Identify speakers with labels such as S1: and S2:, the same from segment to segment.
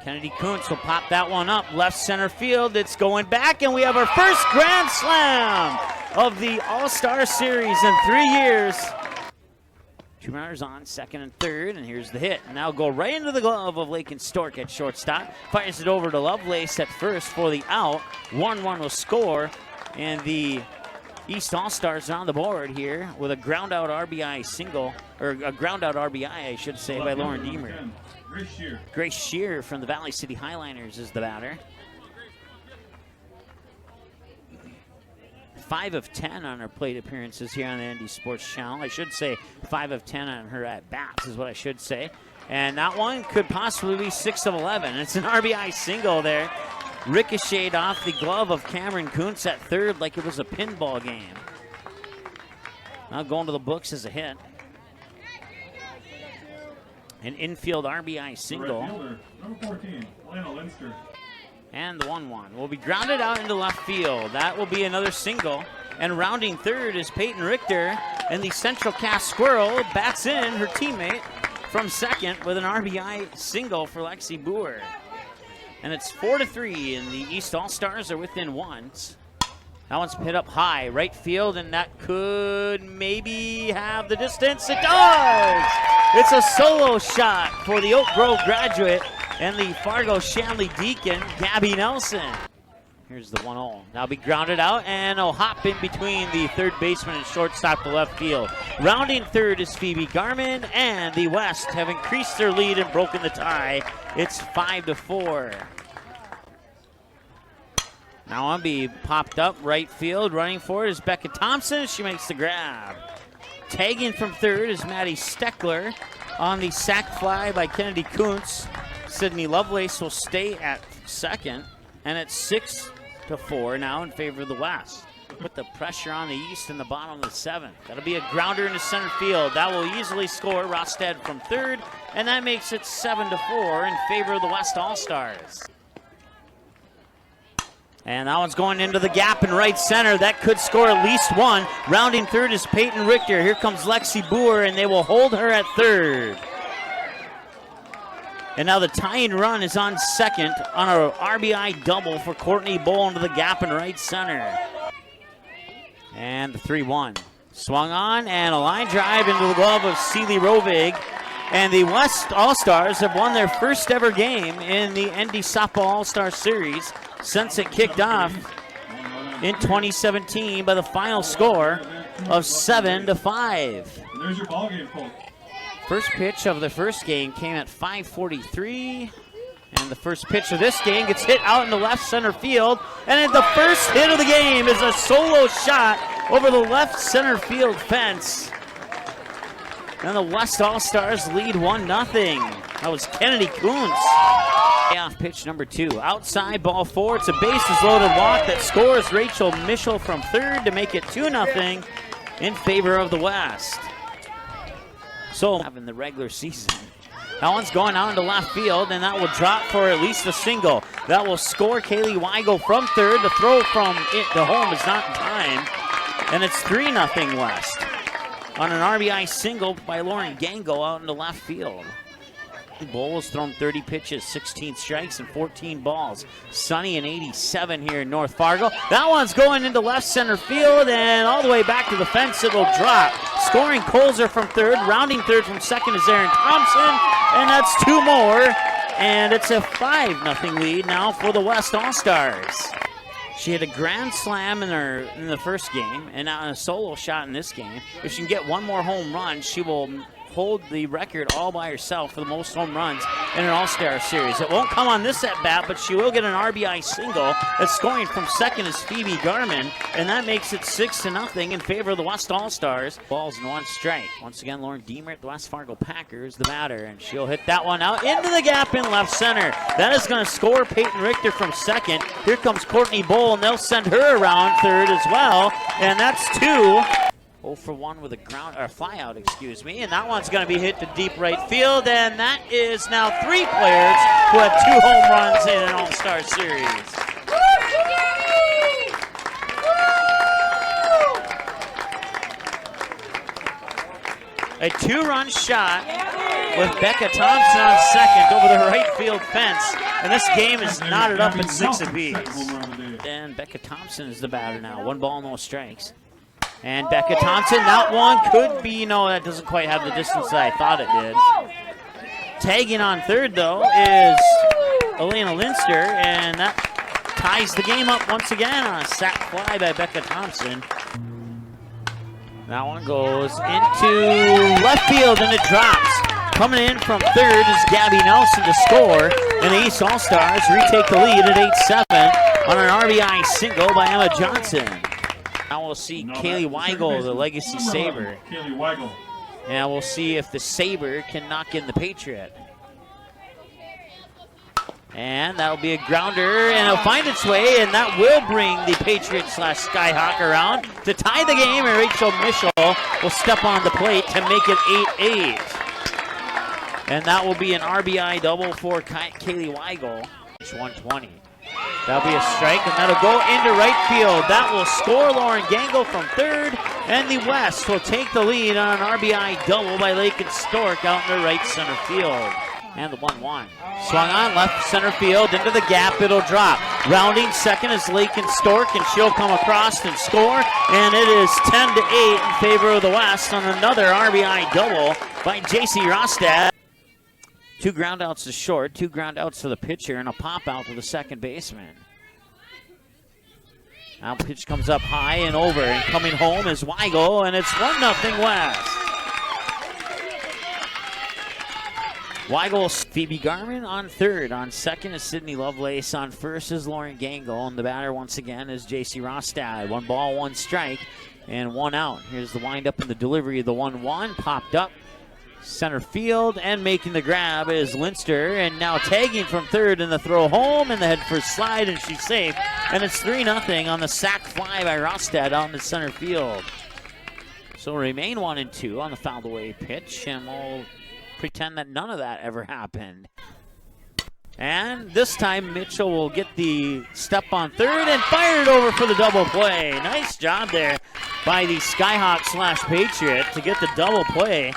S1: Kennedy Kuntz will pop that one up left center field. It's going back, and we have our first grand slam of the All-Star Series in 3 years. Two runners on, second and third, and here's the hit. And now go right into the glove of Lakin Stork at shortstop. Fires it over to Lovelace at first for the out. 1-1 will score, and the East All-Stars are on the board here with a ground-out RBI single, or a ground-out RBI, I should say, by Lauren Deemer. Grace Shear from the Valley City Highliners is the batter. 5 of 10 on her plate appearances here on the ND Sports Channel. I should say 5 of 10 on her at-bats is what I should say. And that one could possibly be 6 of 11. It's an RBI single there. Ricocheted off the glove of Cameron Kuntz at third like it was a pinball game. Now going to the books as a hit. An infield RBI single.
S2: Number 14, Lionel Linster.
S1: And the 1-1 will be grounded out into left field. That will be another single. And rounding third is Peyton Richter. And the Central Cass Squirrel bats in her teammate from second with an RBI single for Lexi Boer. And it's 4-3, and the East All-Stars are within ones. That one's hit up high, right field, and that could maybe have the distance. It does! It's a solo shot for the Oak Grove graduate and the Fargo Shanley Deacon, Gabby Nelson. Here's the 1-0. Now be grounded out, and a hop in between the third baseman and shortstop to left field. Rounding third is Phoebe Garman, and the West have increased their lead and broken the tie. It's 5-4. Now on be popped up right field. Running for it is Becca Thompson. She makes the grab. Tagging from third is Maddie Steckler on the sac fly by Kennedy Kuntz. Sydney Lovelace will stay at second, and it's 6-4 now in favor of the West. Put the pressure on the East in the bottom of the seventh. That'll be a grounder into center field. That will easily score Rosted from third, and that makes it 7-4 in favor of the West All-Stars. And that one's going into the gap in right center. That could score at least one. Rounding third is Peyton Richter. Here comes Lexi Boer, and they will hold her at third. And now the tying run is on second on a RBI double for Courtney Bowl into the gap in right center. And the 3-1. Swung on, and a line drive into the glove of Seeley Rovig. And the West All-Stars have won their first ever game in the ND Softball All-Star Series since it kicked off in 2017 by the final score of 7-5.
S2: There's your ball game, folks.
S1: First pitch of the first game came at 5:43. And the first pitch of this game gets hit out in the left center field. And the first hit of the game is a solo shot over the left center field fence. And the West All-Stars lead 1-0. That was Kennedy Kuntz. Payoff pitch number 2. Outside, ball 4. It's a bases-loaded walk that scores Rachel Mischel from third to make it 2-0 in favor of the West. So, in the regular season. That one's going out into left field, and that will drop for at least a single. That will score Kaylee Weigel from third. The throw from it to home is not in time. And it's 3-0 West on an RBI single by Lauren Gango out into left field. Bowl has thrown 30 pitches, 16 strikes, and 14 balls. Sunny and 87 here in North Fargo. That one's going into left center field, and all the way back to the fence it will drop. Scoring Colzer from third, rounding third from second is Aaron Thompson, and that's 2 more. And it's a 5-0 lead now for the West All-Stars. She had a grand slam in the first game, and now a solo shot in this game. If she can get one more home run, she will hold the record all by herself for the most home runs in an All-Star Series. It won't come on this at-bat, but she will get an RBI single. That's scoring from second is Phoebe Garman, and that makes it 6-0 in favor of the West All-Stars. Balls and 1 strike. Once again, Lauren Deemer at the West Fargo Packers, the batter, and she'll hit that one out into the gap in left center. That is going to score Peyton Richter from second. Here comes Courtney Bowl, and they'll send her around third as well, and that's 2. 0 for 1 with a fly out, and that one's going to be hit to deep right field, and that is now 3 players who have 2 home runs in an All-Star Series. A 2-run shot with Becca Thompson on second over the right field fence. And this game is knotted up at 6 apiece. And Becca Thompson is the batter now. 1 ball, no strikes. And Becca Thompson, that one could be, no, that doesn't quite have the distance that I thought it did. Tagging on third, though, is Elena Linster, and that ties the game up once again on a sac fly by Becca Thompson. That one goes into left field, and it drops. Coming in from third is Gabby Nelson to score, and the East All-Stars retake the lead at 8-7 on an RBI single by Emma Johnson. Now we'll see Kaylee Weigel, the Legacy Sabre.
S2: Kaylee Weigel.
S1: And we'll see if the Sabre can knock in the Patriot. And that'll be a grounder, and it'll find its way, and that will bring the Patriot/Skyhawk around to tie the game, and Rachel Mischel will step on the plate to make it 8-8. And that will be an RBI double for Kaylee Weigel. It's 120. That'll be a strike, and that'll go into right field. That will score Lauren Gangle from third, and the West will take the lead on an RBI double by Lakin Stork out in the right center field. And the 1-1. Swung on left center field into the gap. It'll drop. Rounding second is Lakin Stork, and she'll come across and score. And it is 10-8 in favor of the West on another RBI double by J.C. Rostad. 2 ground outs to short, 2 ground outs to the pitcher, and a pop out to the second baseman. Now pitch comes up high and over, and coming home is Weigel, and it's 1-0 West. Weigel, Phoebe Garman on third. On second is Sydney Lovelace. On first is Lauren Gangle, and the batter once again is J.C. Rostad. 1 ball, 1 strike, and 1 out. Here's the windup and the delivery of the 1-1. Popped up. Center field, and making the grab is Linster, and now tagging from third in the throw home, and the head first slide, and she's safe. And it's 3-0 on the sac fly by Rostad out in the center field. So remain 1-2 on the fouled away pitch, and we'll pretend that none of that ever happened. And this time Mitchell will get the step on third and fire it over for the double play. Nice job there by the Skyhawk/Patriot to get the double play,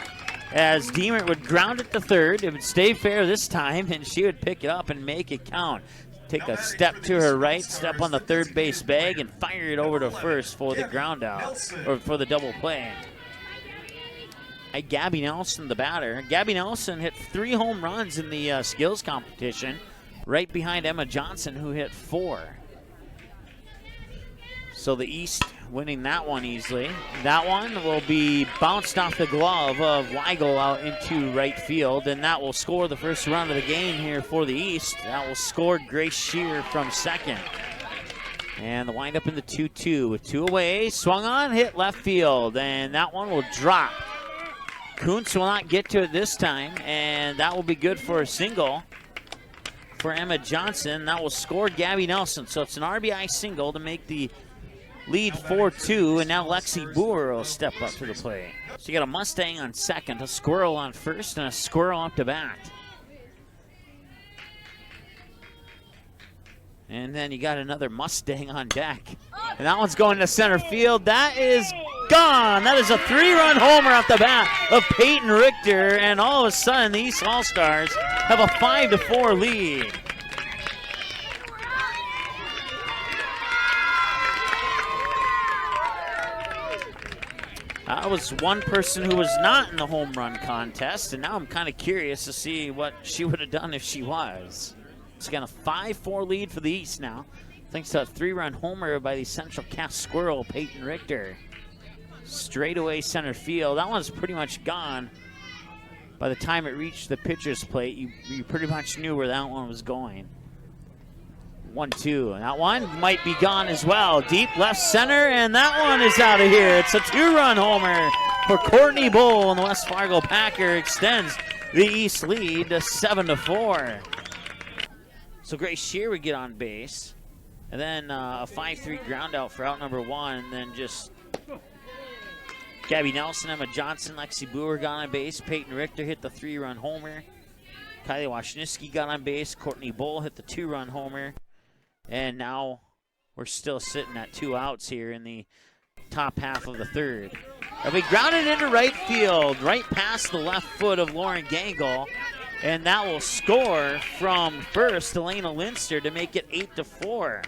S1: as Deemer would ground it to third. It would stay fair this time, and she would pick it up and make it count. Take a step to her right, step on the third base bag, and fire it over to first for the ground out, or for the double play. Gabby Nelson, the batter. Gabby Nelson hit 3 home runs in the skills competition, right behind Emma Johnson, who hit 4. So the East winning that one easily. That one will be bounced off the glove of Weigel out into right field, and that will score the first run of the game here for the East. That will score Grace Shear from second. And the windup in the 2-2 with 2 away. Swung on, hit left field, and that one will drop. Kuntz will not get to it this time, and that will be good for a single for Emma Johnson. That will score Gabby Nelson. So it's an RBI single to make the lead 4-2, and now Lexi Boer will step up to the plate. So you got a Mustang on second, a Squirrel on first, and a Squirrel up to bat. And then you got another Mustang on deck. And that one's going to center field. That is gone. That is a 3-run homer off the bat of Peyton Richter, and all of a sudden the East All-Stars have a 5-4 lead. That was one person who was not in the home run contest, and now I'm kind of curious to see what she would have done if she was. It's got a 5-4 lead for the East now, thanks to a 3-run homer by the Central Cass Squirrel, Peyton Richter. Straightaway center field. That one's pretty much gone. By the time it reached the pitcher's plate, you pretty much knew where that one was going. 1-2, and that one might be gone as well. Deep left center, and that one is out of here. It's a 2-run homer for Courtney Bull, and the West Fargo Packer extends the East lead to 7-4. So Grace Shear would get on base, and then a 5-3 ground out for out number 1, and then just Gabby Nelson, Emma Johnson, Lexi Boer got on base. Peyton Richter hit the 3-run homer. Kylie Washniewski got on base. Courtney Bull hit the 2-run homer. And now we're still sitting at 2 outs here in the top half of the third. And we grounded into right field, right past the left foot of Lauren Gangle. And that will score from first, Elena Linster, to make it 8-4.